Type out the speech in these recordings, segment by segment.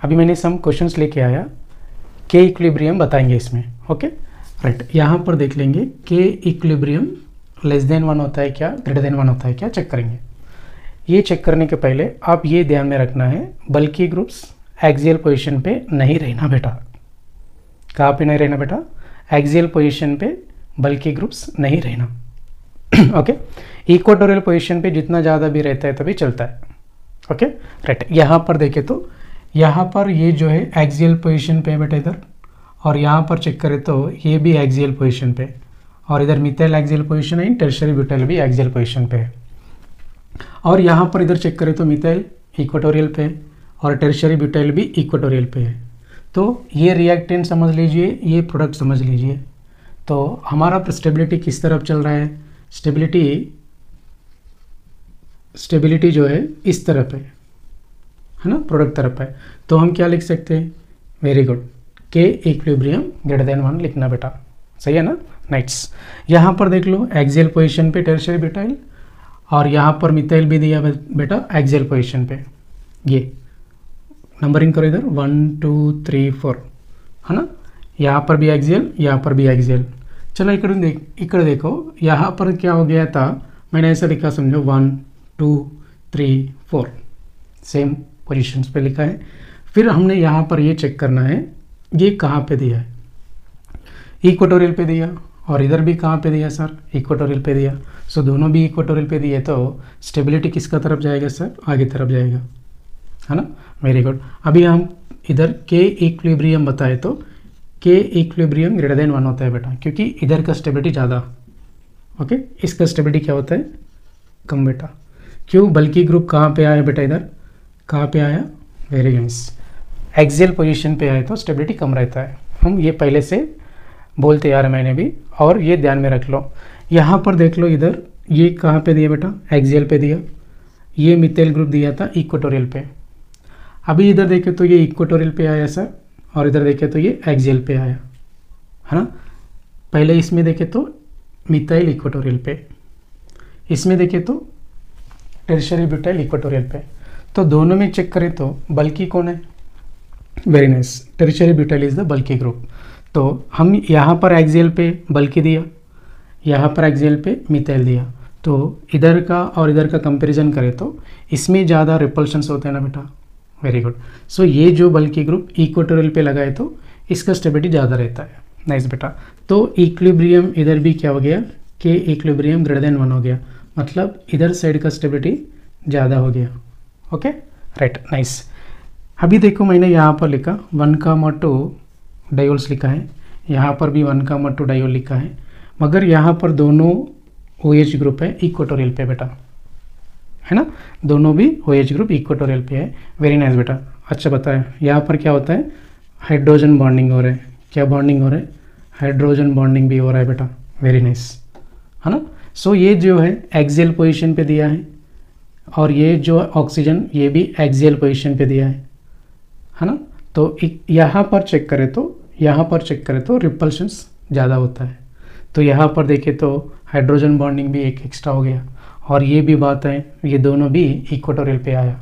अभी मैंने some questions लेके आया, के इक्विलिब्रियम बताएंगे इसमें। ओके राइट, यहाँ पर देख लेंगे के इक्विलिब्रियम लेस देन 1 होता है क्या, ग्रेटर देन 1 होता है क्या, चेक करेंगे। ये चेक करने के पहले आप ये ध्यान में रखना है, बल्कि ग्रुप्स एक्सियल पोजीशन पे नहीं रहना बेटा। कहाँ पे नहीं रहना बेटा, एक्सियल पोजीशन पे बल्कि ग्रुप्स नहीं रहना। ओके, इक्वेटोरियल पोजीशन पे जितना ज़्यादा भी रहता है तभी चलता है। ओके राइट, यहाँ पर देखें तो यहाँ पर ये जो है एक्सियल पोजीशन पे है बेटा इधर, और यहाँ पर चेक करें तो ये भी एक्सियल पोजीशन पे, और इधर मिथाइल एक्सियल पोजीशन है, टर्शियरी ब्यूटाइल भी एक्सियल पोजीशन पे है। और यहाँ पर इधर चेक करें तो मिथाइल इक्वेटोरियल पे है और टर्शियरी ब्यूटाइल भी इक्वेटोरियल पे है। तो ये रिएक्टेंट समझ लीजिए, ये प्रोडक्ट समझ लीजिए। तो हमारा स्टेबिलिटी किस तरफ चल रहा है, स्टेबिलिटी जो है इस तरफ है ना, प्रोडक्ट तरफ है। तो हम क्या लिख सकते हैं, वेरी गुड, के इक्विलिब्रियम ग्रेटर देन 1 लिखना बेटा, सही है ना, नाइट्स। यहाँ पर देख लो एक्सियल पोजीशन पे टर्शियरी ब्यूटाइल, और यहाँ पर मिथाइल भी दिया बेटा एक्सियल पोजीशन पे। ये नंबरिंग करो इधर 1 2 3 4 है ना, यहाँ पर भी एक्सियल, यहाँ पर भी एक्सियल। चलो इकड़ देखो, यहाँ पर क्या हो गया था, मैंने ऐसा लिखा समझो 1 2 3 4 सेम पोजीशंस पे लिखा है। फिर हमने यहाँ पर ये चेक करना है ये कहाँ पे दिया है, इक्वेटोरियल पे दिया, और इधर भी कहाँ पे दिया सर, इक्वेटोरियल पे दिया। सो दोनों भी इक्वेटोरियल पे दिए, तो स्टेबिलिटी किसका तरफ जाएगा सर, आगे तरफ जाएगा, है ना, वेरी गुड। अभी हम इधर के इक्विलिब्रियम बताए तो के इक्विलिब्रियम ग्रेटर देन 1 होता है बेटा, क्योंकि इधर का स्टेबिलिटी ज़्यादा। ओके, इसका स्टेबिलिटी क्या होता है, कम बेटा। क्यों, बल्कि ग्रुप कहाँ पे आया बेटा, इधर कहाँ पे आया, वेरी नाइस, एक्सियल पोजीशन पे आए तो स्टेबिलिटी कम रहता है। हम ये पहले से बोलते यार मैंने भी, और ये ध्यान में रख लो। यहाँ पर देख लो इधर ये कहाँ पे दिया बेटा, एक्सियल पे दिया, ये मिथाइल ग्रुप दिया था इक्वेटोरियल पे। अभी इधर देखें तो ये इक्वेटोरियल पे आया सर, और इधर देखें तो ये एक्सियल पे आया, है ना। पहले इसमें देखें तो मिथाइल इक्वेटोरियल पे, इसमें देखें तो टर्शियरी ब्यूटाइल इक्वेटोरियल पे। तो दोनों में चेक करें तो बल्कि कौन है, very nice, tertiary butyl is the बल्कि ग्रुप। तो हम यहाँ पर एक्सियल पे बल्कि दिया, यहाँ पर एक्सियल पे मिथाइल दिया, तो इधर का और इधर का कंपैरिजन करें तो इसमें ज़्यादा रिपल्शंस होते हैं ना बेटा, वेरी गुड। सो ये जो बल्कि ग्रुप इक्वेटोरियल पे लगाए तो इसका स्टेबिलिटी ज़्यादा रहता है, नाइस बेटा। तो इक्विलिब्रियम इधर भी क्या हो गया, के इक्विलिब्रियम ग्रेटर देन 1 हो गया, मतलब इधर साइड का स्टेबिलिटी ज़्यादा हो गया। Okay right, nice. अभी देखो मैंने यहाँ पर लिखा 1,2 डायोल्स लिखा है, यहाँ पर भी 1,2 डायोल लिखा है, मगर यहाँ पर दोनों OH ग्रुप है इक्वेटोरियल पे बेटा, है ना, दोनों भी OH ग्रुप इक्वेटोरियल पे है, वेरी नाइस बेटा। अच्छा बताया, यहाँ पर क्या होता है, हाइड्रोजन बॉन्डिंग हो रहा है, क्या बॉन्डिंग हो रहा है, हाइड्रोजन बॉन्डिंग भी हो रहा है बेटा, वेरी नाइस, है ना। सो ये जो है एक्सियल पोजीशन पे दिया है, और ये जो ऑक्सीजन ये भी एक्सियल पोजीशन पे दिया है ना। तो यहाँ पर चेक करें तो रिपल्शंस ज़्यादा होता है। तो यहाँ पर देखें तो हाइड्रोजन बॉन्डिंग भी एक एक्स्ट्रा हो गया, और ये भी बात है, ये दोनों भी इक्वेटोरियल पे आया,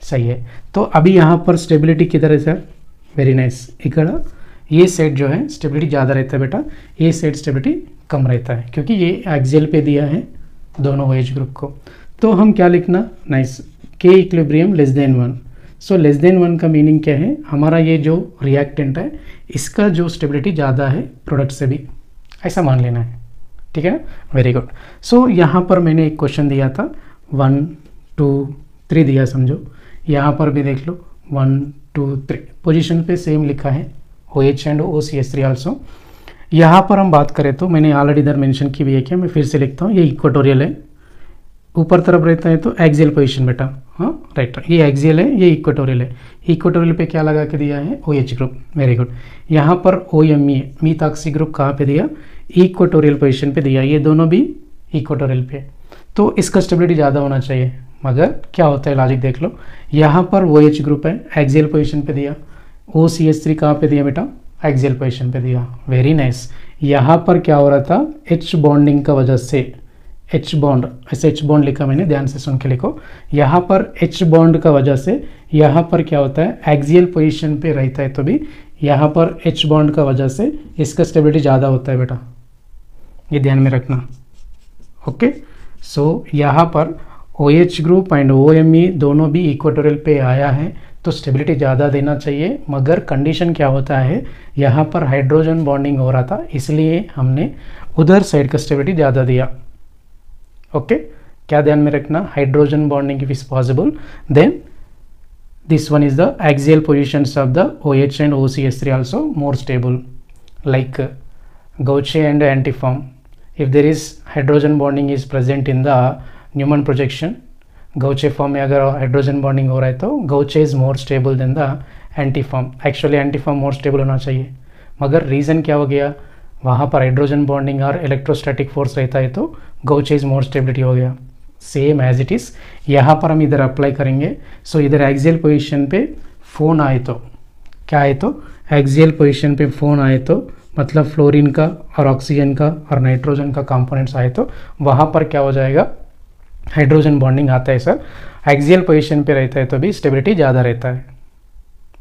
सही है। तो अभी यहाँ पर स्टेबिलिटी किधर है सर, वेरी नाइस, इकड़ा ये साइड जो है स्टेबिलिटी ज़्यादा रहता है बेटा, ये साइड स्टेबिलिटी कम रहता है, क्योंकि ये एक्सियल पे दिया है दोनों OH ग्रुप को। तो हम क्या लिखना, नाइस, के equilibrium less than 1। So less than 1 का मीनिंग क्या है, हमारा ये जो रिएक्टेंट है इसका जो स्टेबिलिटी ज़्यादा है प्रोडक्ट से भी, ऐसा मान लेना है, ठीक है ना, वेरी गुड। सो यहाँ पर मैंने एक क्वेश्चन दिया था 1 2 3 दिया समझो, यहाँ पर भी देख लो 1 2 3 पोजीशन पे सेम लिखा है, OH एंड OCH3 आल्सो। यहाँ पर हम बात करें तो मैंने ऑलरेडी इधर मेंशन की भी है, क्या मैं फिर से लिखता हूँ, ये इक्वेटोरियल है, ऊपर तरफ रहता है तो एक्सियल पोजीशन बेटा, हाँ राइट, ये एक्सियल है, ये इक्वेटोरियल है। इक्वेटोरियल पे क्या लगा के दिया है, OH ग्रुप, वेरी गुड। यहाँ पर OMe मीथॉक्सी ग्रुप कहाँ पे दिया, इक्वेटोरियल पोजीशन पे दिया, ये दोनों भी इक्वेटोरियल पे। तो इसका स्टेबिलिटी ज़्यादा होना चाहिए, मगर क्या होता है लॉजिक देख लो, यहाँ पर OH ग्रुप है एक्सियल पोजीशन पे दिया, OCH3 कहाँ पे दिया बेटा, एक्सियल पोजीशन पे दिया, वेरी नाइस। यहाँ पर क्या हो रहा था, H बॉन्डिंग का वजह से H बॉन्ड, ऐसे H बॉन्ड लिखा मैंने, ध्यान से सुन के लिखो। यहाँ पर H बॉन्ड का वजह से यहाँ पर क्या होता है, एक्सियल पोजीशन पे रहता है, तो भी यहाँ पर H बॉन्ड का वजह से इसका स्टेबिलिटी ज़्यादा होता है बेटा, ये ध्यान में रखना। ओके, सो यहाँ पर OH ग्रुप एंड OMe दोनों भी इक्वेटोरियल पे आया है, तो स्टेबिलिटी ज़्यादा देना चाहिए। मगर कंडीशन क्या होता है, यहाँ पर हाइड्रोजन बॉन्डिंग हो रहा था, इसलिए हमने उधर साइड का स्टेबिलिटी ज़्यादा दिया। ओके, क्या ध्यान में रखना, hydrogen bonding if is possible then this one is the axial positions of the OH and OCH3 also more stable, like Gauche and antiform. If there is hydrogen bonding is present in the Newman projection, Gauche form में अगर hydrogen bonding हो रहा है तो Gauche is more stable than the antiform. Actually antiform more stable होना चाहिए, मगर reason क्या हो गया, वहाँ पर हाइड्रोजन बॉन्डिंग और इलेक्ट्रोस्टैटिक फोर्स रहता है तो Gauche is more स्टेबिलिटी हो गया। सेम एज इट इज़ यहाँ पर हम इधर अप्लाई करेंगे। सो इधर एक्सियल पोजीशन पे फ़ोन आए तो क्या आए, तो एक्सियल पोजीशन पे फ़ोन आए तो मतलब फ्लोरीन का और ऑक्सीजन का और नाइट्रोजन का कंपोनेंट्स आए तो वहाँ पर क्या हो जाएगा, हाइड्रोजन बॉन्डिंग आता है सर। एक्सियल पोजीशन पे रहता है तो भी स्टेबिलिटी ज़्यादा रहता है,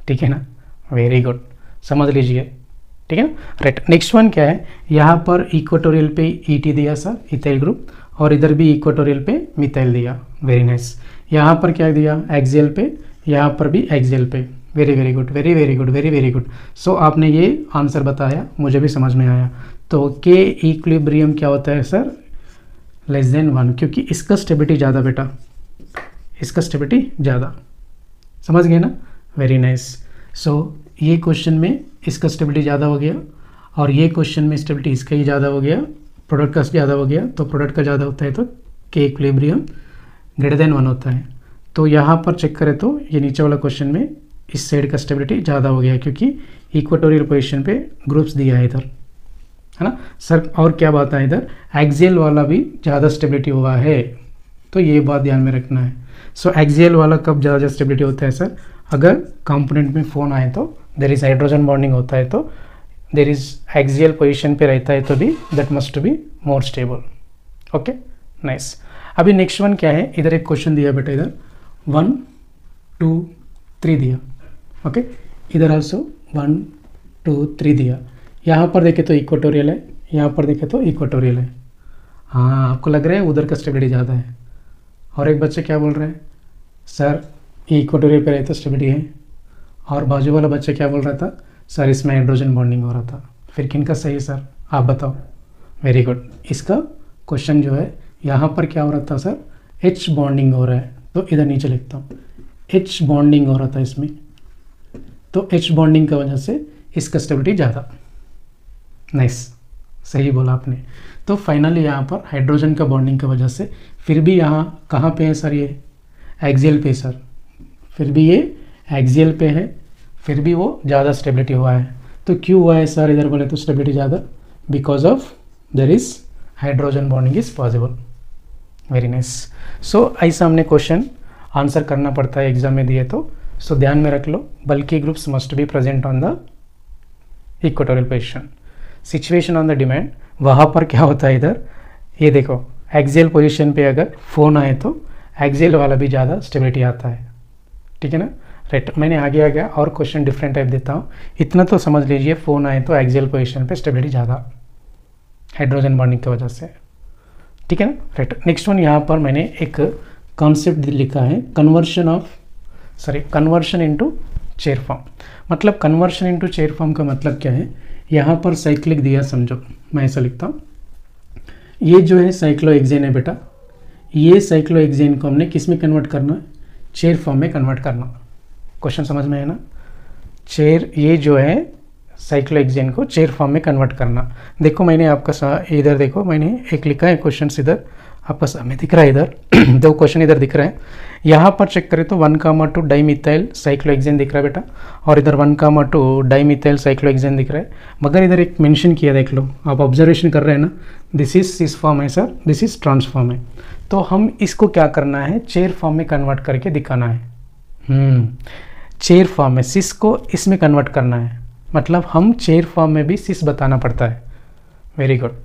ठीक है ना, वेरी गुड, समझ लीजिए, ठीक है ना। राइट, नेक्स्ट वन क्या है, यहाँ पर इक्वेटोरियल पे ET दिया सर, इथाइल ग्रुप, और इधर भी इक्वेटोरियल पे मिथाइल दिया, वेरी नाइस। यहाँ पर क्या दिया, एक्सियल पे, यहाँ पर भी एक्सियल पे, very very good, very very good, very very good. So आपने ये आंसर बताया, मुझे भी समझ में आया। तो के इक्विलिब्रियम क्या होता है सर, लेस देन 1, क्योंकि इसका स्टेबिलिटी ज़्यादा बेटा, इसका स्टेबिलिटी ज़्यादा, समझ गए ना, वेरी नाइस। सो ये क्वेश्चन में इसका स्टेबिलिटी ज़्यादा हो गया और ये क्वेश्चन में स्टेबिलिटी इसका ही ज़्यादा हो गया, प्रोडक्ट का ज़्यादा हो गया। तो प्रोडक्ट का ज़्यादा होता है तो के इक्विलिब्रियम ग्रेटर देन 1 होता है। तो यहाँ पर चेक करें तो ये नीचे वाला क्वेश्चन में इस साइड का स्टेबिलिटी ज़्यादा हो गया, क्योंकि इक्वेटोरियल पोजीशन पे ग्रुप्स दिया है इधर, है ना सर। और क्या बात है, इधर एक्सियल वाला भी ज़्यादा स्टेबिलिटी हुआ है, तो ये बात ध्यान में रखना है। सो एक्सियल वाला कब ज़्यादा स्टेबिलिटी होता है सर, अगर कंपोनेंट में फ़ोन आए तो देयर इज़ हाइड्रोजन बॉन्डिंग होता है, तो देयर इज़ एक्सियल पोजीशन पे रहता है तो भी that must be more stable. Okay, nice. अभी नेक्स्ट वन क्या है, इधर एक क्वेश्चन दिया बेटा, इधर 1 2 3 दिया। ओके, इधर आल्सो 1 2 3 दिया। यहाँ पर देखे तो इक्वेटोरियल है, यहाँ पर देखे तो इक्वेटोरियल है। हाँ, आपको लग रहा है उधर का स्टेबिलिटी ज़्यादा है। और एक बच्चे क्या बोल रहे हैं, सर इक्वेटोरियल पे रहे तो स्टेबिलिटी है, और बाजू वाला बच्चा क्या बोल रहा था, सर इसमें हाइड्रोजन बॉन्डिंग हो रहा था। फिर किनका सही है सर, आप बताओ। Very good. इसका क्वेश्चन जो है, यहाँ पर क्या हो रहा था सर, H बॉन्डिंग हो रहा है, तो इधर नीचे लिखता हूँ, H बॉन्डिंग हो रहा था इसमें, तो H बॉन्डिंग की वजह से इसका स्टेबिलिटी ज़्यादा। नाइस, सही बोला आपने। तो फाइनली यहाँ पर हाइड्रोजन का बॉन्डिंग की वजह से, फिर भी यहाँ कहाँ पे है सर, ये एक्सियल पे सर, फिर भी ये एक्सियल पे है, फिर भी वो ज़्यादा स्टेबिलिटी हुआ है। तो क्यों हुआ है सर इधर बोले तो स्टेबिलिटी ज़्यादा, because of there is hydrogen bonding is possible. Very nice. So ऐसा हमने क्वेश्चन आंसर करना पड़ता है एग्जाम में दिए तो। सो ध्यान में रख लो, बल्कि groups must be present on the equatorial position. Situation on the demand, वहाँ पर क्या होता है इधर, ये देखो एक्सियल पोजीशन पे अगर फ़ोन आए तो एक्सियल वाला भी ज़्यादा स्टेबिलिटी आता है, ठीक है ना। राइट, मैंने आगे आ गया और क्वेश्चन डिफरेंट टाइप देता हूँ, इतना तो समझ लीजिए, फ़ोन आए तो एक्सियल पोजीशन पे स्टेबिलिटी ज़्यादा हाइड्रोजन बॉन्डिंग की वजह से, ठीक है ना। राइट, नेक्स्ट वन, यहाँ पर मैंने एक कॉन्सेप्ट लिखा है, कन्वर्शन इनटू चेयर फॉर्म। मतलब कन्वर्शन इनटू चेयर फॉर्म का मतलब क्या है, यहाँ पर साइक्लिक दिया, समझो मैं ऐसा लिखता हूँ, ये जो है साइक्लोहेक्सेन है बेटा, ये साइक्लोहेक्सेन को हमने किस में कन्वर्ट करना है, चेयर फॉर्म में कन्वर्ट करना। क्वेश्चन समझ में है ना, चेयर, ये जो है साइक्लोहेक्सेन को चेयर फॉर्म में कन्वर्ट करना। देखो मैंने आपका इधर देखो, मैंने एक लिखा है क्वेश्चन, इधर आपका सामने दिख रहा है, इधर दो क्वेश्चन इधर दिख रहे हैं। यहाँ पर चेक करें तो 1,2 डाइमिथाइल साइक्लोहेक्सेन दिख रहा है बेटा, और इधर 1,2 डाइमिथाइल साइक्लोहेक्सेन दिख रहा है, मगर इधर एक मेंशन किया, देख लो आप ऑब्जर्वेशन कर रहे हैं ना, दिस इज सिस फॉर्म है sir, this is trans form है। तो हम इसको क्या करना है, चेयर फॉर्म में कन्वर्ट करके दिखाना है। चेयर फॉर्म में सिस को इसमें कन्वर्ट करना है, मतलब हम चेयर फॉर्म में भी सिस बताना पड़ता है। Very good.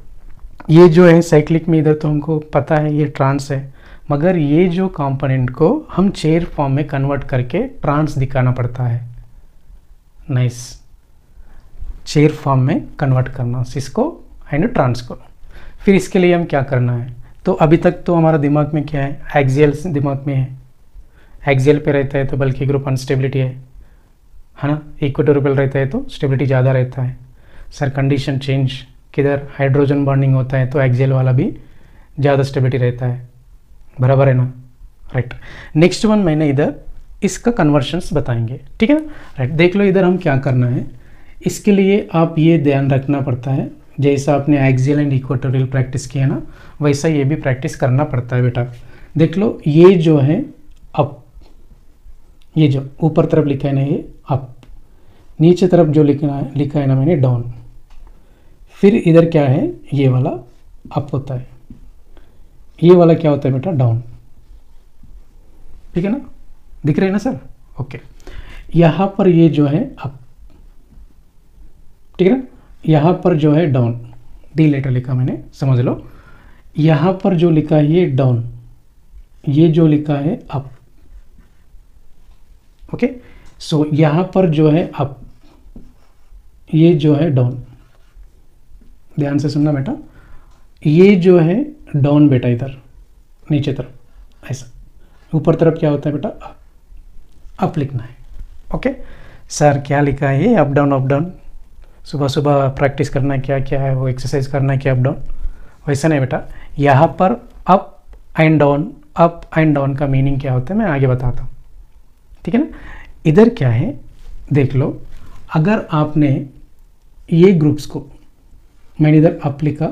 ये जो है साइक्लिक में इधर तो हमको पता है ये ट्रांस है, मगर ये जो कंपोनेंट को हम चेयर फॉर्म में कन्वर्ट करके ट्रांस दिखाना पड़ता है। नाइस, चेयर फॉर्म में कन्वर्ट करना सिस को एंड ट्रांस को। फिर इसके लिए हम क्या करना है, तो अभी तक तो हमारा दिमाग में क्या है, एक्सियल दिमाग में है, एक्सियल पे रहता है तो बल्कि ग्रुप अनस्टेबिलिटी है ना, इक्वेटोरियल रहता है तो स्टेबिलिटी ज़्यादा रहता है। सर कंडीशन चेंज, किधर हाइड्रोजन बॉन्डिंग होता है तो एक्सियल वाला भी ज़्यादा स्टेबिलिटी रहता है, बराबर है ना, राइट। नेक्स्ट वन मैंने इधर इसका कन्वर्शंस बताएंगे, ठीक है ना, राइट। देख लो इधर हम क्या करना है, इसके लिए आप ये ध्यान रखना पड़ता है, जैसा आपने एक्सियल एंड इक्वेटोरियल प्रैक्टिस किया ना, वैसा ये भी प्रैक्टिस करना पड़ता है बेटा। देख लो ये जो है अप, ये जो ऊपर तरफ लिखा है ना ये अप, नीचे तरफ जो लिखा है ना मैंने डाउन, फिर इधर क्या है ये वाला अप होता है, ये वाला क्या होता है बेटा डाउन, ठीक है ना, दिख रहे हैं ना सर, ओके। यहाँ पर ये जो है अप, ठीक है ना, यहाँ पर जो है डाउन, डी लेटर लिखा मैंने, समझ लो। यहाँ पर जो लिखा है ये डाउन, ये जो लिखा है अप, ओके। सो यहाँ पर जो है अप, ये जो है डाउन, ध्यान से सुनना बेटा, ये जो है डाउन बेटा, इधर नीचे तरफ ऐसा, ऊपर तरफ क्या होता है बेटा अप लिखना है, ओके। सर क्या लिखा है ये अप डाउन, सुबह सुबह प्रैक्टिस करना है, क्या क्या है वो एक्सरसाइज करना है क्या अप डाउन, वैसा नहीं बेटा। यहाँ पर अप एंड डाउन का मीनिंग क्या होता है मैं आगे बताता हूँ, ठीक है ना। इधर क्या है देख लो, अगर आपने ये ग्रुप्स को, मैंने इधर अप लिखा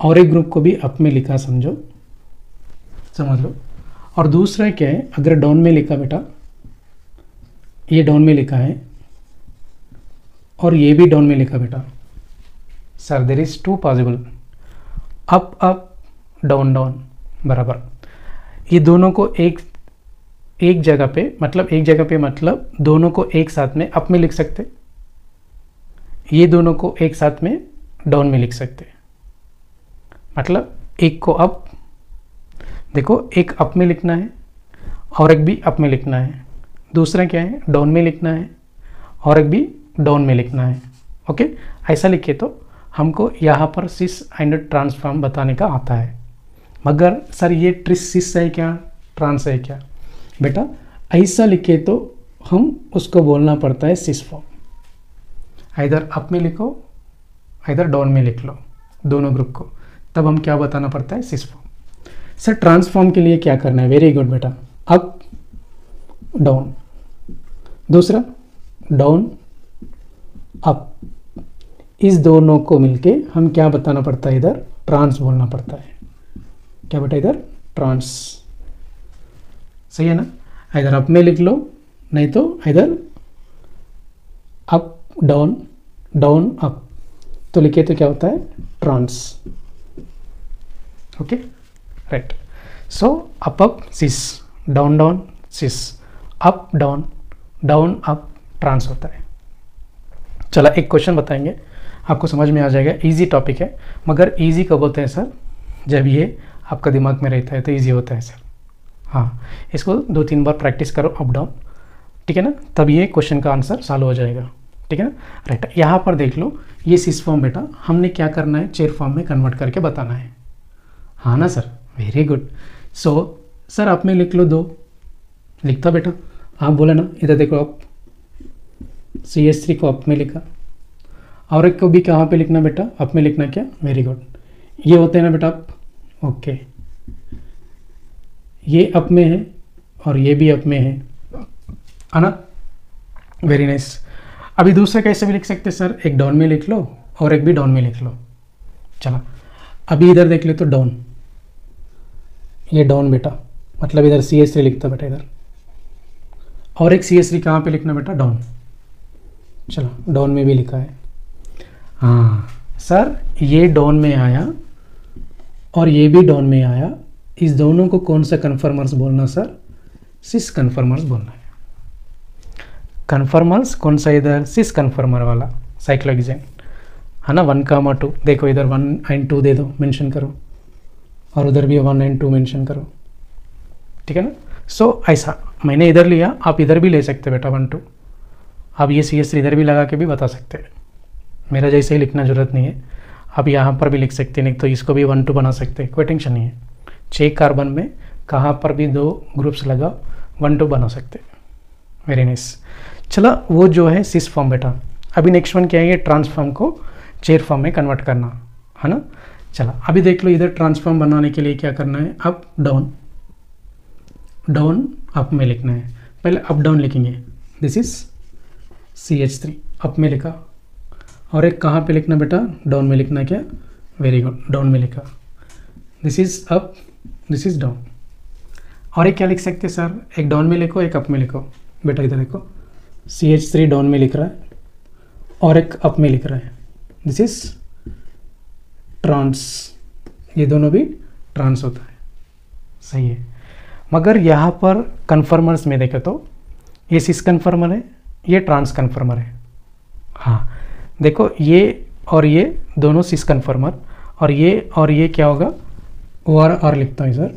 और एक ग्रुप को भी अप में लिखा, समझ लो, और दूसरा क्या है अगर डाउन में लिखा बेटा, ये डाउन में लिखा है और ये भी डाउन में लिखा बेटा, sir there is two possible, up down बराबर, ये दोनों को एक जगह पे मतलब दोनों को एक साथ में अप में लिख सकते, ये दोनों को एक साथ में डाउन में लिख सकते, मतलब एक को अप, देखो एक अप में लिखना है और एक भी अप में लिखना है, दूसरा क्या है डाउन में लिखना है और एक भी डाउन में लिखना है, ओके। ऐसा लिखे तो हमको यहाँ पर सिस एंड ट्रांसफॉर्म बताने का आता है, मगर सर ये ट्रिस सिस है क्या ट्रांस है क्या बेटा, ऐसा लिखे तो हम उसको बोलना पड़ता है सिस फॉर्म, इधर अप में लिखो इधर डाउन में लिख लो दोनों ग्रुप को, तब हम क्या बताना पड़ता है सिस फॉर्म। सर ट्रांसफॉर्म के लिए क्या करना है, वेरी गुड बेटा, अप डाउन, दूसरा डाउन अप, इस दोनों को मिलके हम क्या बताना पड़ता है, इधर ट्रांस बोलना पड़ता है, क्या बेटा इधर ट्रांस, सही है ना। इधर अप में लिख लो, नहीं तो इधर अप डाउन अप, तो लिखे तो क्या होता है trans, okay right. So up सिस, डाउन सिस, अप डाउन अप ट्रांस होता है। चला एक क्वेश्चन बताएंगे, आपको समझ में आ जाएगा, इजी टॉपिक है, मगर इजी कब होते हैं सर, जब ये आपका दिमाग में रहता है तो इजी होता है सर। हाँ, इसको 2-3 बार प्रैक्टिस करो अप डाउन, ठीक है ना, तब ये क्वेश्चन का आंसर सॉल्व हो जाएगा, ठीक है ना, राइट। यहाँ पर देख लो ये सिस फॉर्म बेटा हमने क्या करना है, चेयर फॉर्म में कन्वर्ट करके बताना है, हाँ ना sir, very good. So sir आप में लिख लो 2, लिखता बेटा, आप बोले ना, इधर देखो आप CH3 को अप में लिखा, और एक को भी कहाँ पे लिखना बेटा, अप में लिखना क्या, वेरी गुड। ये होते हैं ना बेटा अप, ओके, ये अप में है और ये भी अप में है ना, वेरी नाइस। अभी दूसरा कैसे भी लिख सकते सर, एक डाउन में लिख लो और एक भी डाउन में लिख लो। चला अभी इधर देख ले तो डाउन, ये डाउन बेटा, मतलब इधर CH3 लिखता बेटा इधर, और एक CH3 कहाँ पे लिखना बेटा, डाउन, चलो डाउन में भी लिखा है। हाँ सर ये डाउन में आया और ये भी डाउन में आया, इस दोनों को कौन सा कन्फर्मर्स बोलना सर, सिस कन्फर्मर्स बोलना है। कन्फर्मर्स कौन सा, इधर सिस कन्फर्मर वाला साइक्लोहेक्सेन, है ना, 1,2 देखो इधर 1 एंड 2 दे दो, मेंशन करो, और उधर भी 1 एंड 2 मेंशन करो, ठीक है ना। सो ऐसा मैंने इधर लिया, आप इधर भी ले सकते बेटा 1 2, आप ये CS3 इधर भी लगा के भी बता सकते हैं, मेरा जैसे ही लिखना ज़रूरत नहीं है, आप यहाँ पर भी लिख सकते हैं, नहीं तो इसको भी 1 2 बना सकते हैं, कोई टेंशन नहीं है। 6 कार्बन में कहाँ पर भी 2 ग्रुप्स लगा 1 2 बना सकते हैं, वेरी नाइस। चला वो जो है सिस फॉर्म बेटा, अभी नेक्स्ट वन क्या है, ये ट्रांसफॉर्म को चेयर फॉर्म में कन्वर्ट करना, है ना। चला अभी देख लो, इधर ट्रांसफॉर्म बनाने के लिए क्या करना है, अप डाउन, डाउन अप में लिखना है, पहले अप डाउन लिखेंगे, दिस इज CH3 अप में लिखा, और एक कहाँ पे लिखना बेटा, डाउन में लिखना है क्या, वेरी गुड, डाउन में लिखा, this is up, this is down. और एक क्या लिख सकते हैं सर, एक डाउन में लिखो, एक अप में लिखो, बेटा इधर देखो CH3 डाउन में लिख रहा है और एक अप में लिख रहा है, दिस इज ट्रांस, ये दोनों भी ट्रांस होता है, सही है। मगर यहाँ पर कन्फर्मर्स में देखें तो ये सिस कन्फर्मर है, ये ट्रांस कन्फर्मर है, हाँ देखो ये और ये दोनों सिस कन्फर्मर, और ये क्या होगा, OR लिखता हूँ सर,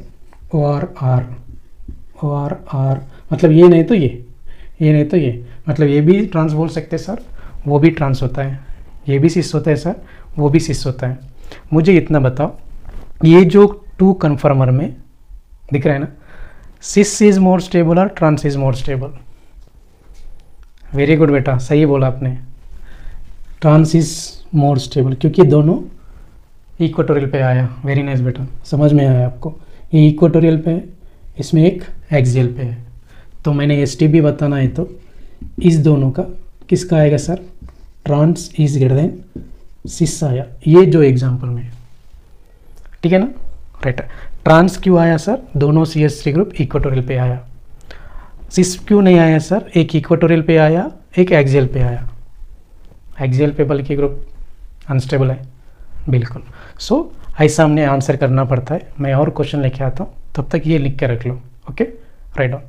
OR, मतलब ये नहीं तो ये नहीं तो ये, मतलब ये भी ट्रांस बोल सकते हैं सर, वो भी ट्रांस होता है, ये भी सिस होता है सर, वो भी सिस होता है। मुझे इतना बताओ, ये जो 2 कन्फर्मर में दिख रहा है ना, सिस इज मोर स्टेबल और trans is more stable, very good बेटा, सही बोला आपने, ट्रांस इज मोर स्टेबल, क्योंकि दोनों इक्वेटोरियल पे आया, वेरी नाइस बेटा, समझ में आया आपको, ये इक्वेटोरियल पे, इसमें एक एक्सियल पे है, तो मैंने STB बताना है तो इस दोनों का किसका आएगा sir, trans is greater than cis आया, ये जो एग्जाम्पल में, ठीक है ना, राइट। ट्रांस क्यों आया सर, दोनों CH3 ग्रुप इक्वेटोरियल पे आया, सिस क्यों नहीं आया सर, एक इक्वेटोरियल पे आया, एक एक्सियल पे आया, एक्सियल पे बल्कि ग्रुप अनस्टेबल है, बिल्कुल। सो ऐसा हमने आंसर करना पड़ता है। मैं और क्वेश्चन लेके आता हूँ, तब तक ये लिख के रख लो, ओके, राइट डाउन।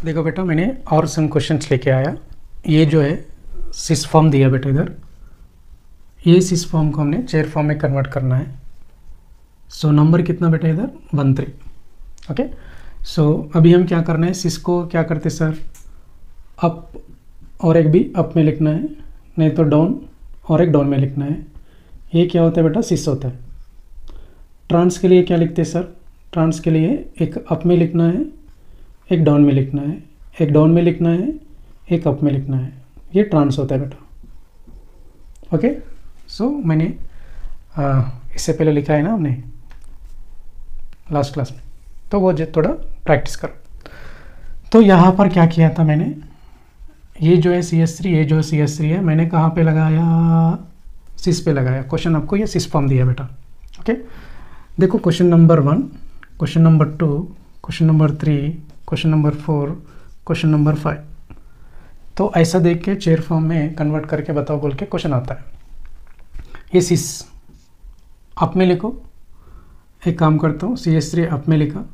देखो बेटा मैंने और सम क्वेश्चंस लेके आया, ये जो है सिस फॉर्म दिया बेटा इधर, ये सिस फॉर्म को हमने चेयर फॉर्म में कन्वर्ट करना है। सो नंबर कितना बेटा इधर 13, ओके। सो अभी हम क्या करना है, सिस को क्या करते सर, अप और एक भी अप में लिखना है, नहीं तो डाउन और एक डाउन में लिखना है, ये क्या होता है बेटा, सिस होता है। ट्रांस के लिए क्या लिखते हैं सर, ट्रांस के लिए एक अप में लिखना है, एक डाउन में लिखना है, एक डाउन में लिखना है, एक अप में लिखना है, ये ट्रांस होता है बेटा, ओके। सो मैंने इससे पहले लिखा है ना हमने लास्ट क्लास में, तो वो थोड़ा प्रैक्टिस करो। तो यहाँ पर क्या किया था मैंने, ये जो है CH3, ये जो CH3 है, मैंने कहाँ पे लगाया, सिस पे लगाया। क्वेश्चन आपको ये सिस फॉर्म दिया बेटा, ओके। देखो question number 1, question number 2, question number 3, question number 4, question number 5, तो ऐसा देख के चेयर फॉर्म में कन्वर्ट करके बताओ बोल के क्वेश्चन आता है। ये सिस अप में लिखो, एक काम करता हूँ, CH3 अप में लिखा,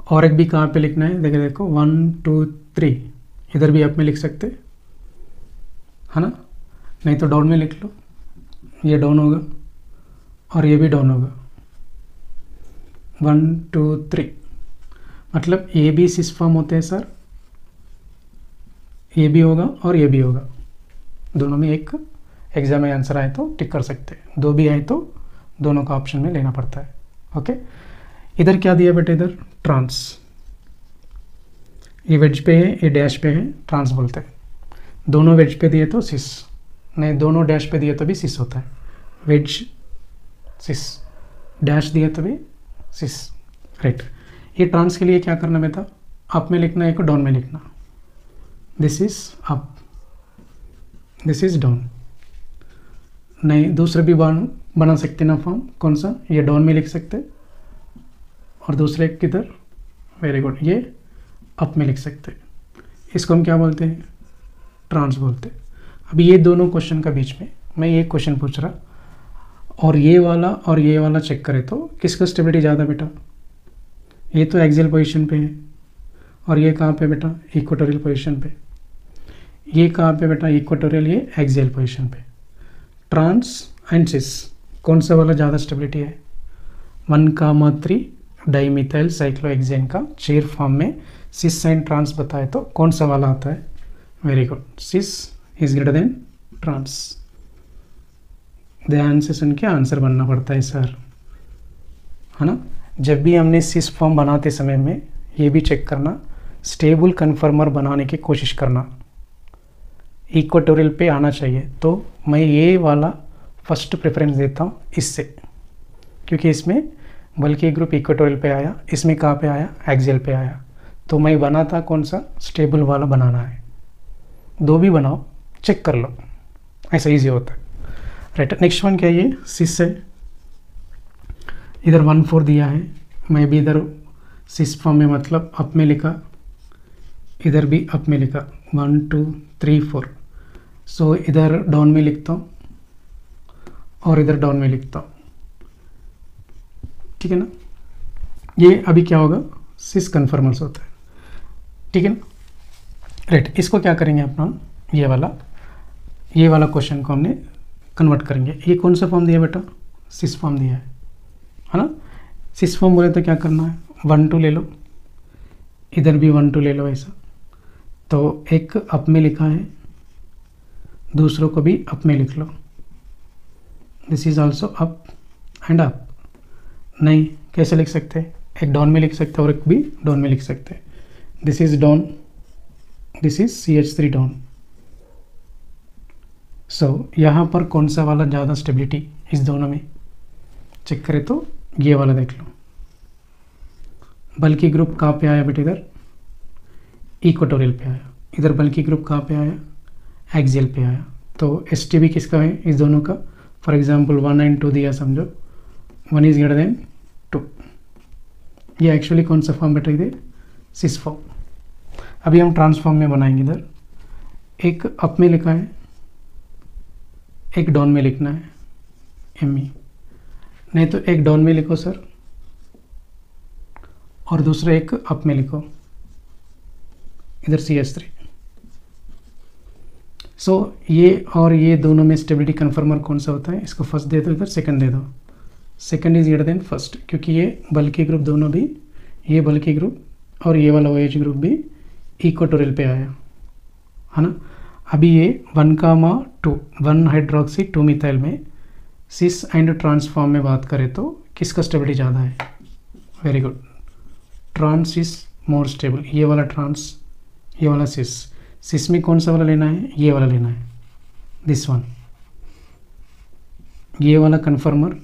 और एक भी कहाँ पे लिखना है, देखो 1 2 3, इधर भी अप में लिख सकते है ना, नहीं तो डाउन में लिख लो, ये डाउन होगा और ये भी डाउन होगा, 1 2 3, मतलब ये भी सिस फॉर्म होते हैं सर, ये भी होगा और ये भी होगा, दोनों में एक एग्जाम में आंसर आए तो टिक कर सकते हैं, दो भी आए तो दोनों का ऑप्शन में लेना पड़ता है, ओके। इधर क्या दिया बेटे, इधर ट्रांस, ये वेज पे है, ये डैश पे है, ट्रांस बोलते हैं। दोनों वेज पे दिए तो सिस, नहीं दोनों डैश पे दिए तो भी सिस होता है, वेज सिस, डैश दिए तो भी सिस, राइट। ये ट्रांस के लिए क्या करना बेटा, अप में लिखना है, एक डाउन में लिखना, this is up, this is down, नहीं दूसरे भी बना सकते ना फॉर्म, कौन सा, ये डाउन में लिख सकते और दूसरे किधर, वेरी गुड, ये अप में लिख सकते, इसको हम क्या बोलते हैं, ट्रांस बोलते हैं। अभी ये दोनों क्वेश्चन का बीच में मैं ये क्वेश्चन पूछ रहा, और ये वाला चेक करें तो किसका स्टेबिलिटी ज़्यादा बेटा, ये तो एक्सियल पोजीशन पे है, और ये कहाँ पे बेटा, इक्वेटोरियल पोजीशन पे, ये कहाँ पे बेटा, इक्वेटोरियल, ये एक्सियल पोजीशन पे, ट्रांस एंड सिस कौन सा वाला ज़्यादा स्टेबिलिटी है? 1,3 डाइमिथाइल साइक्लोहेक्सेन का चेयर फॉर्म में सिस एंड ट्रांस बताए तो कौन सा वाला आता है? Very good, cis is greater than trans. ध्यान से सुन के आंसर बनना पड़ता है सर, है ना। जब भी हमने सिस फॉर्म बनाते समय में ये भी चेक करना, स्टेबल कन्फर्मर बनाने की कोशिश करना, इक्वेटोरियल पे आना चाहिए। तो मैं ये वाला फर्स्ट प्रेफरेंस देता हूँ इससे, क्योंकि इसमें बल्कि ग्रुप इक्वेटोरियल पे आया, इसमें कहाँ पे आया? एक्सियल पे आया। तो मैं बना था कौन सा? स्टेबल वाला बनाना है। दो भी बनाओ, चेक कर लो, ऐसा इजी होता है। राइट, नेक्स्ट वन क्या है? ये सिस है, इधर 1,4 दिया है, मैं भी इधर सिस फॉर्म में मतलब अप में लिखा, इधर भी अप में लिखा 1 2 3 4। सो इधर डाउन में लिखता हूँ और इधर डाउन में लिखता हूँ, ठीक है ना। ये अभी क्या होगा? सिस कन्फर्मर्स होता है, ठीक है ना। राइट, इसको क्या करेंगे अपना? ये वाला क्वेश्चन को हमने कन्वर्ट करेंगे। ये कौन सा फॉर्म दिया बेटा? सिस फॉर्म दिया है ना। सिस फॉर्म बोले तो क्या करना है? 1 2 ले लो, इधर भी 1 2 ले लो ऐसा। तो एक अप में लिखा है, दूसरों को भी अप में लिख लो। This is also up and up. नहीं, कैसे लिख सकते हैं? एक डाउन में लिख सकते हैं और एक भी डाउन में लिख सकते हैं। This is down, this is CH3 down. So यहाँ पर कौन सा वाला ज़्यादा स्टेबिलिटी इस दोनों में? चेक करें तो ये वाला देख लो। बल्कि ग्रुप कहाँ पे आया बेटा? इधर इक्वेटोरियल पे आया। इधर बल्कि ग्रुप कहाँ पे आया? एक्सियल पे आया। तो STB किसका है इस दोनों का? फॉर एग्जांपल 1 एंड 2 दिया, समझो 1 इज ग्रेटर देन 2। ये एक्चुअली कौन सा फॉर्म बेटा? इधर सिस फॉर्म। अभी हम ट्रांसफॉर्म में बनाएंगे। इधर एक अप में लिखा है, एक डाउन में लिखना है ME। नहीं तो एक डाउन में लिखो सर और दूसरा एक अप में लिखो, इधर CH3। सो ये और ये दोनों में स्टेबिलिटी कन्फर्मर कौन सा होता है? इसको फर्स्ट दे दो, इधर सेकंड दे दो। Second is greater then first, क्योंकि ये बल्कि ग्रुप दोनों भी, ये बल्कि ग्रुप और ये वाला OH ग्रुप भी इक्वेटोरियल पे आया, है ना। अभी ये 1,2 1 हाइड्रोक्सी 2 मिथाइल में सिस एंड ट्रांसफॉर्म में बात करें तो किसका स्टेबिलिटी ज़्यादा है? Very good, trans is more stable. ये वाला ट्रांस, ये वाला सिस। सिस में कौन सा वाला लेना है? ये वाला लेना है, दिस वन। ये वाला कन्फर्मर,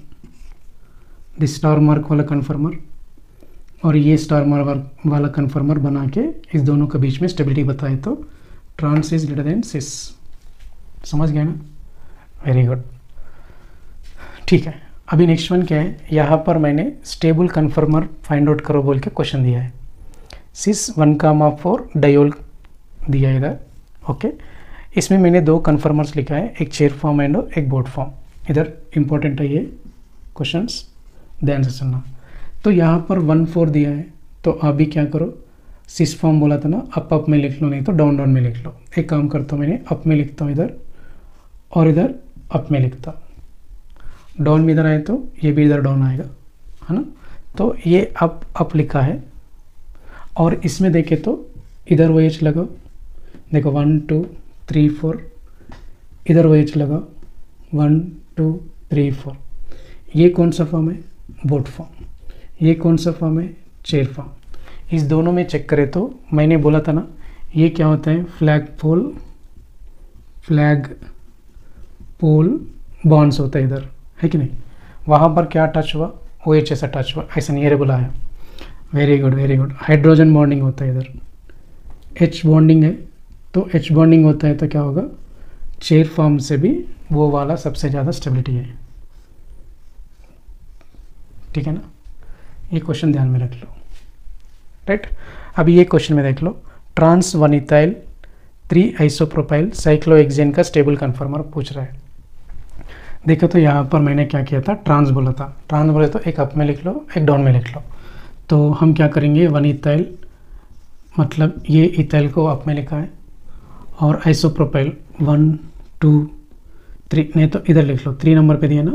दिस स्टार मार्क वाला कन्फर्मर और ये स्टार मार्क वाला कन्फर्मर बना के इस दोनों के बीच में स्टेबिलिटी बताए तो ट्रांस इज ग्रेटर देन सिस। समझ गए ना? वेरी गुड, ठीक है। अभी नेक्स्ट वन क्या है? यहाँ पर मैंने स्टेबल कन्फर्मर फाइंड आउट करो बोल के क्वेश्चन दिया है। सिस 1,4 डायोल दिया है इधर, ओके। इसमें मैंने 2 कन्फर्मर्स लिखा है, एक चेयर फॉर्म एंड एक बोर्ड फॉर्म। इधर इंपॉर्टेंट है ये क्वेश्चंस, ध्यान से सुनना। तो यहाँ पर 1,4 दिया है, तो अभी क्या करो? सिस फॉर्म बोला था ना, अप में लिख लो, नहीं तो डाउन डाउन में लिख लो। एक काम करता हूँ, मैंने अप में लिखता हूँ इधर और इधर अप में लिखता। डाउन में इधर आए तो ये भी इधर डाउन आएगा, है ना। तो ये अप लिखा है और इसमें देखे तो इधर OH लगाओ, देखो 1 2 3 4, इधर OH लगाओ 1 2 3 4। ये कौन सा फॉर्म है? Board form. ये कौन सा फॉर्म है? Chair form. इस दोनों में चेक करें तो मैंने बोला था ना, ये क्या होता है? फ्लैग पोल बॉन्ड्स होता है इधर, है कि नहीं। वहाँ पर क्या टच हुआ? OH ऐसा टच हुआ, ऐसा नियर बोला है। Very good very good. Hydrogen bonding होता है इधर, H बॉन्डिंग है, तो H बॉन्डिंग होता है तो क्या होगा? चेयर फॉर्म से भी वो वाला सबसे ज़्यादा स्टेबिलिटी है, ठीक है ना। ये क्वेश्चन ध्यान में रख लो, राइट। अभी ये क्वेश्चन में देख लो, ट्रांस 1 इथाइल 3 आइसोप्रोपाइल साइक्लोहेक्सेन का स्टेबल कन्फर्मर पूछ रहा है। देखो तो यहाँ पर मैंने क्या किया था? ट्रांस बोला था। ट्रांस बोले तो एक अप में लिख लो, एक डाउन में लिख लो। तो हम क्या करेंगे? 1 इथाइल मतलब ये इथाइल को अप में लिखा है और आइसोप्रोपाइल 1 2 3, नहीं तो इधर लिख लो, 3 नंबर पे दिया ना,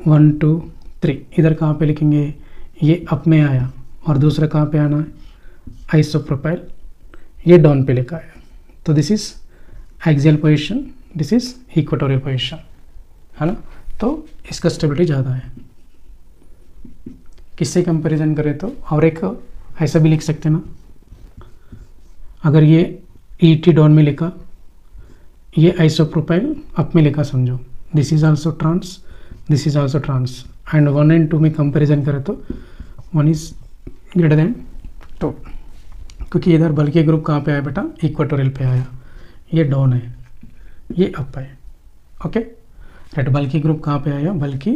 1 2 3, इधर कहाँ पे लिखेंगे, ये अप में आया और दूसरा कहाँ पे आना है, आइसोप्रोपाइल, ये डाउन पे लिखा है, तो this is axial position, this is equatorial position, है ना। तो इसका स्टेबिलिटी ज़्यादा है। किससे कंपैरिजन करें तो, और एक ऐसा भी लिख सकते हैं ना, अगर ये ET डाउन में लिखा, ये आइसोप्रोपाइल अप में लिखा समझो, this is also trans, this is also trans, and 1 and 2 में कंपैरिजन करें तो 1 इज ग्रेटर देन 2, क्योंकि इधर बल्कि ग्रुप कहाँ पे आया बेटा, इक्वेटोरियल पे आया, ये डाउन है, ये अप है, ओके राइट। बल्कि ग्रुप कहाँ पे आया, बल्कि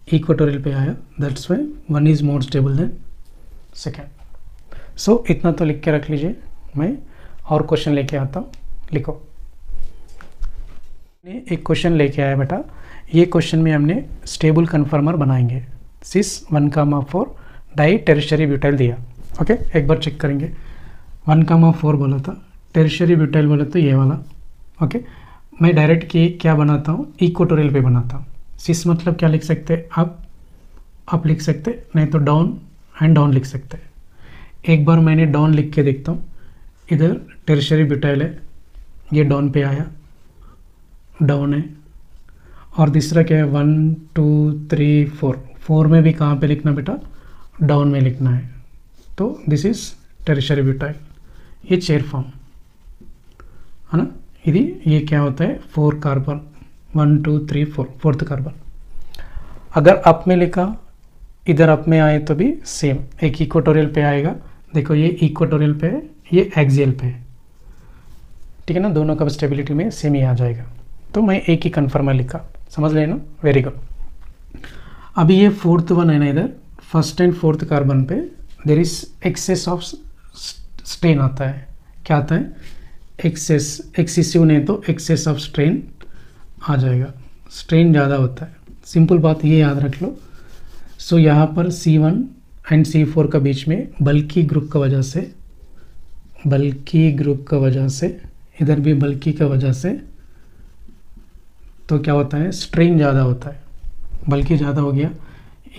इक्वेटोरियल पे आया, that's why 1 is more stable than second. So इतना तो लिख के रख लीजिए, मैं और क्वेश्चन लेके आता हूँ, लिखो। एक क्वेश्चन लेके आया बेटा, ये क्वेश्चन में हमने स्टेबल कन्फर्मर बनाएंगे, सिस 1,4 डाई टेरिशरी ब्यूटाइल दिया, ओके एक बार चेक करेंगे, 1,4 बोला था, टेरिशरी ब्यूटाइल बोला तो ये वाला, ओके मैं डायरेक्ट क्या बनाता हूँ, इक्वेटोरियल पे बनाता हूँ। सिस मतलब क्या लिख सकते हैं, अप लिख सकते, नहीं तो डाउन एंड डाउन लिख सकते हैं। एक बार मैंने डाउन लिख के देखता हूँ, इधर टेरिशरी ब्यूटाइल है, ये डाउन पे आया, डाउन है, और दूसरा क्या है 1 2 3 4, 4 में भी कहाँ पे लिखना बेटा, डाउन में लिखना है, तो दिस इज टेरिशरी ब्यूटाइल, ये चेयर फॉर्म है ना, ये क्या होता है 4 कार्बन, 1 2 3 4, फोर्थ कार्बन। अगर अप में लिखा, इधर अप में आए तो भी सेम, एक इक्वेटोरियल पे आएगा, देखो ये इक्वेटोरियल पे है, ये एक्सियल पे है, ठीक है ना, दोनों का स्टेबिलिटी में सेम ही आ जाएगा। तो मैं एक ही कन्फर्मर लिखा, समझ लेना, वेरी गुड। अभी ये फोर्थ वन है ना, इधर फर्स्ट एंड फोर्थ कार्बन पे there is excess of strain आता है, क्या आता है, एक्सेसिव नहीं तो एक्सेस ऑफ स्ट्रेन आ जाएगा, स्ट्रेन ज़्यादा होता है, सिंपल बात ये याद रख लो। सो यहाँ पर C1 एंड C4 का बीच में बल्कि ग्रुप का वजह से, इधर भी बल्कि का वजह से, तो क्या होता है, स्ट्रेन ज़्यादा होता है, बल्कि ज़्यादा हो गया,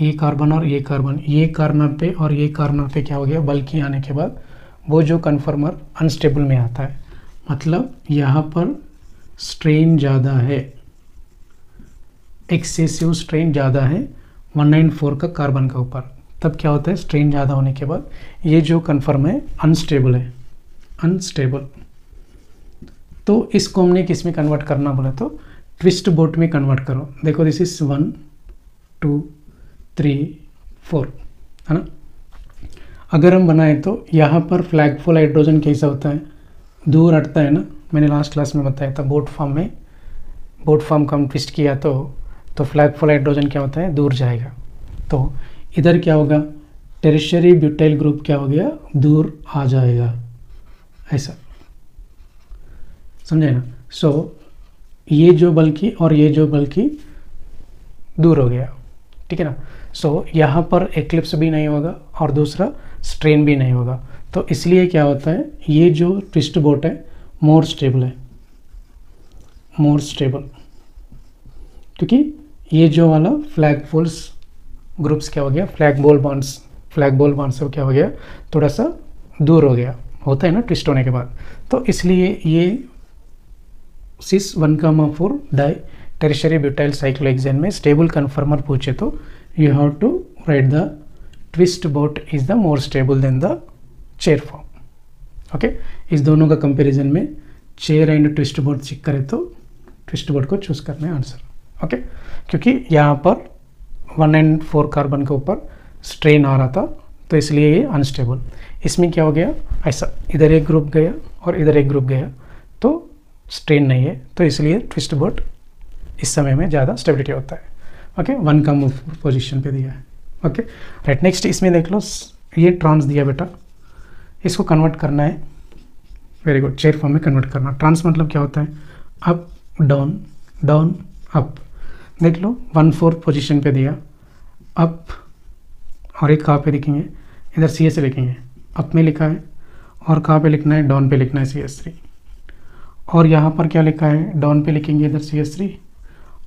ये कार्बन और ये कार्बन, ये कार्नर पे और ये कार्नर पे क्या हो गया, बल्कि आने के बाद वो जो कन्फर्मर अनस्टेबल में आता है, मतलब यहाँ पर स्ट्रेन ज़्यादा है, एक्सेसिव स्ट्रेन ज़्यादा है 194 का कार्बन का ऊपर, तब क्या होता है, स्ट्रेन ज़्यादा होने के बाद ये जो कन्फर्म है अनस्टेबल है, अनस्टेबल। तो इसको हमने किस में कन्वर्ट करना बोला, तो ट्विस्ट बोट में कन्वर्ट करो। देखो दिस इज 1 2 3 4 है ना। अगर हम बनाए तो यहाँ पर फ्लैगफुल हाइड्रोजन कैसा होता है, दूर हटता है ना, मैंने लास्ट क्लास में बताया था, बोट फॉर्म का हम ट्विस्ट किया तो फ्लैगफुल हाइड्रोजन क्या होता है, दूर जाएगा। तो इधर क्या होगा, टेरिशरी ब्यूटाइल ग्रुप क्या हो गया, दूर आ जाएगा, ऐसा समझे ना। सो ये जो बल्कि और ये जो बल्कि दूर हो गया, ठीक है ना। सो यहाँ पर एक्लिप्स भी नहीं होगा और दूसरा स्ट्रेन भी नहीं होगा, तो इसलिए क्या होता है, ये जो ट्विस्ट बोट है मोर स्टेबल है, मोर स्टेबल, क्योंकि ये जो वाला फ्लैगफुल्स ग्रुप्स क्या हो गया, फ्लैग बॉल बॉन्ड्स से क्या हो गया, थोड़ा सा दूर हो गया, होता है ना ट्विस्ट होने के बाद। तो इसलिए ये cis 1,4 di tertiary butyl cyclohexane में स्टेबल कन्फर्मर पूछे तो you have to write the twist boat is the more stable than the chair form, okay. इस दोनों का कंपैरिजन में chair and twist boat check करें तो ट्विस्ट बोट को चूज करना है आंसर, ओके। क्योंकि यहाँ पर 1 and 4 कार्बन के ऊपर स्ट्रेन आ रहा था, तो इसलिए ये अनस्टेबल। इसमें क्या हो गया, ऐसा इधर एक ग्रुप गया और इधर एक ग्रुप गया, तो स्ट्रेन नहीं है, तो इसलिए ट्विस्ट बोट इस समय में ज़्यादा स्टेबिलिटी होता है, ओके। 1 का मूव पोजीशन पे दिया है, ओके राइट। नेक्स्ट इसमें देख लो, ये ट्रांस दिया बेटा, इसको कन्वर्ट करना है, वेरी गुड, चेयर फॉर्म में कन्वर्ट करना। ट्रांस मतलब क्या होता है, अप डाउन डाउन अप। देख लो 1/4 पोजीशन पे दिया, अप, और एक कहाँ पे लिखेंगे, इधर CS लिखेंगे, अप में लिखा है, और कहाँ पे लिखना है, डाउन पे लिखना है CS3, और यहाँ पर क्या लिखा है, डाउन पे लिखेंगे इधर CS3,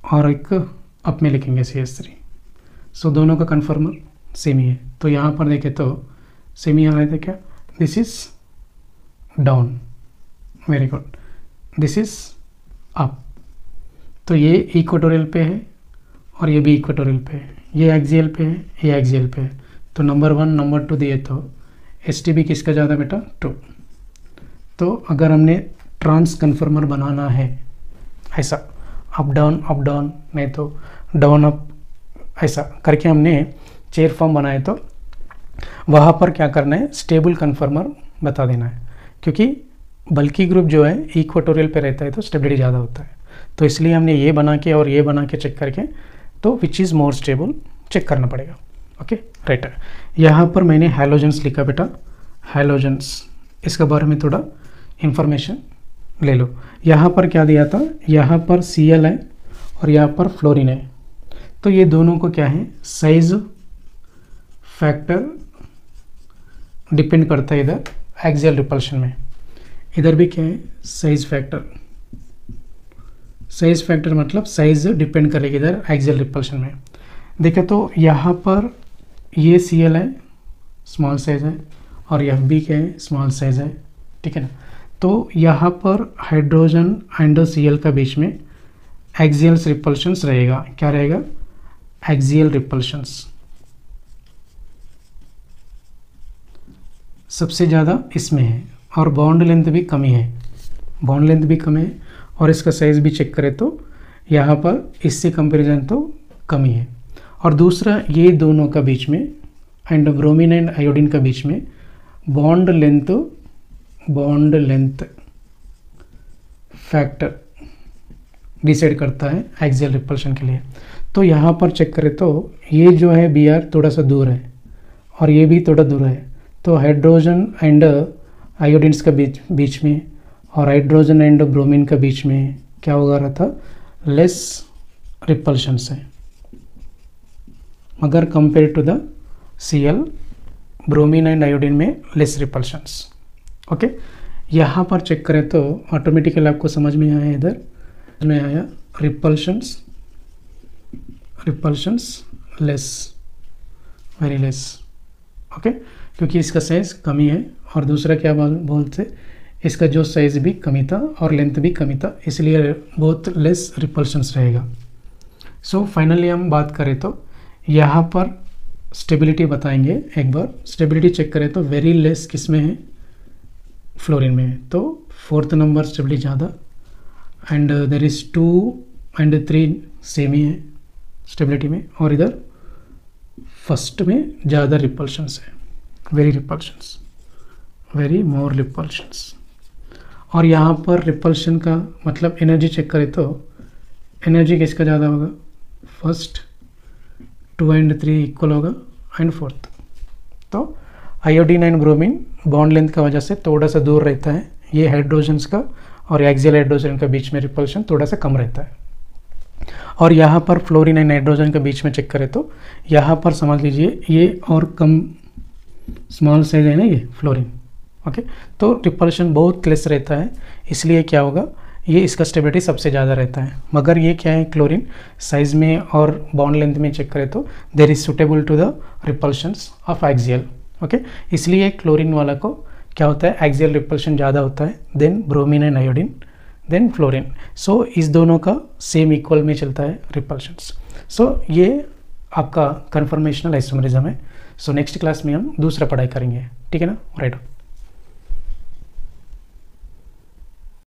और एक अप में लिखेंगे CH3। सो दोनों का कन्फर्मर सेम ही है। तो यहाँ पर देखें तो सेम ही आ रहे थे क्या, this is down, very good, this is up. तो ये इक्वेटोरियल पे है और ये भी इक्वेटोरियल पे है, ये एक्सियल पे है, ये एक्सियल पे है। तो नंबर 1 नंबर 2 दिए तो STB किसका ज़्यादा बेटा, 2। तो अगर हमने ट्रांस कन्फर्मर बनाना है ऐसा अप डाउन नहीं तो डाउन अप ऐसा करके हमने चेयर फॉर्म बनाए, तो वहाँ पर क्या करना है, स्टेबल कन्फर्मर बता देना है। क्योंकि बल्कि ग्रुप जो है इक्वेटोरियल पे रहता है तो स्टेबिलिटी ज़्यादा होता है। तो इसलिए हमने ये बना के और ये बना के चेक करके तो which is more stable check करना पड़ेगा। Okay right. यहाँ पर मैंने हैलोजेंस लिखा बेटा, हैलोजेंस, इसके बारे में थोड़ा इंफॉर्मेशन ले लो। यहाँ पर क्या दिया था, यहाँ पर Cl है और यहाँ पर फ्लोरीन है। तो ये दोनों को क्या है, साइज फैक्टर डिपेंड करता है इधर एक्सियल रिपल्शन में। इधर भी क्या है, साइज फैक्टर, साइज फैक्टर मतलब साइज डिपेंड करेगी इधर एक्सियल रिपल्शन में। देखे तो यहाँ पर ये Cl है, स्मॉल साइज है, और FB क्या है, स्मॉल साइज है, ठीक है ना। तो यहाँ पर हाइड्रोजन एंड Cl का बीच में एक्सियल रिपल्शंस रहेगा, क्या रहेगा, एक्सियल रिपल्शंस सबसे ज़्यादा इसमें है, और बॉन्ड लेंथ भी कमी है, बॉन्ड लेंथ भी कम है, और इसका साइज भी चेक करें तो यहाँ पर इससे कंपैरिजन तो कमी है। और दूसरा ये दोनों का बीच में एंड ब्रोमीन एंड आयोडीन का बीच में बॉन्ड लेंथ फैक्टर डिसाइड करता है एक्सियल रिपल्शन के लिए। तो यहाँ पर चेक करें तो ये जो है Br थोड़ा सा दूर है और ये भी थोड़ा दूर है। तो हाइड्रोजन एंड आयोडीन्स का बीच में और हाइड्रोजन एंड ब्रोमीन का बीच में क्या होगा रहा था, लेस रिपल्शंस है, मगर compare to the Cl bromine and iodine में लेस रिपल्शंस। ओके, यहाँ पर चेक करें तो ऑटोमेटिकली आपको समझ में आया, इधर में आया repulsions less, very less. Okay, क्योंकि इसका साइज कमी है, और दूसरा क्या बोलते, इसका जो साइज भी कमी था और लेंथ भी कमी था, इसलिए बहुत लेस रिपल्शंस रहेगा। सो फाइनली हम बात करें तो यहाँ पर स्टेबिलिटी बताएंगे। एक बार स्टेबिलिटी चेक करें तो वेरी लेस किस में है, फ्लोरीन में है। तो 4th नंबर स्टेबिलिटी ज़्यादा, and there is 2 and 3 same ही है स्टेबिलिटी में, और इधर फर्स्ट में ज़्यादा रिपल्शंस है, वेरी मोर रिपल्शंस। और यहाँ पर रिपल्शन का मतलब एनर्जी चेक करें तो एनर्जी किसका ज़्यादा होगा, फर्स्ट 2 एंड 3 इक्वल होगा, एंड 4th। तो iodine and bromine bond length का वजह से थोड़ा सा दूर रहता है, ये हाइड्रोजन्स का और एक्सियल हाइड्रोजन का बीच में रिपल्शन थोड़ा सा कम रहता है। और यहाँ पर फ्लोरीन एंड नाइट्रोजन के बीच में चेक करें तो यहाँ पर समझ लीजिए ये और कम स्मॉल साइज है ना, ये फ्लोरीन। ओके, तो रिपल्शन बहुत लेस रहता है, इसलिए क्या होगा, ये इसका स्टेबिलिटी सबसे ज़्यादा रहता है। मगर ये क्या है, क्लोरीन साइज में और बॉन्ड लेंथ में चेक करें तो there is suitable to the repulsions of axial. Okay, इसलिए क्लोरीन वाला को क्या होता है, एक्सियल रिपल्शन ज़्यादा होता है, then bromine and iodine, then fluorine. So इस दोनों का सेम इक्वल में चलता है रिपल्शंस। सो ये आपका कन्फर्मेशनल आइसोमरिज्म है। सो नेक्स्ट क्लास में हम दूसरा पढ़ाई करेंगे, ठीक है ना, राइट।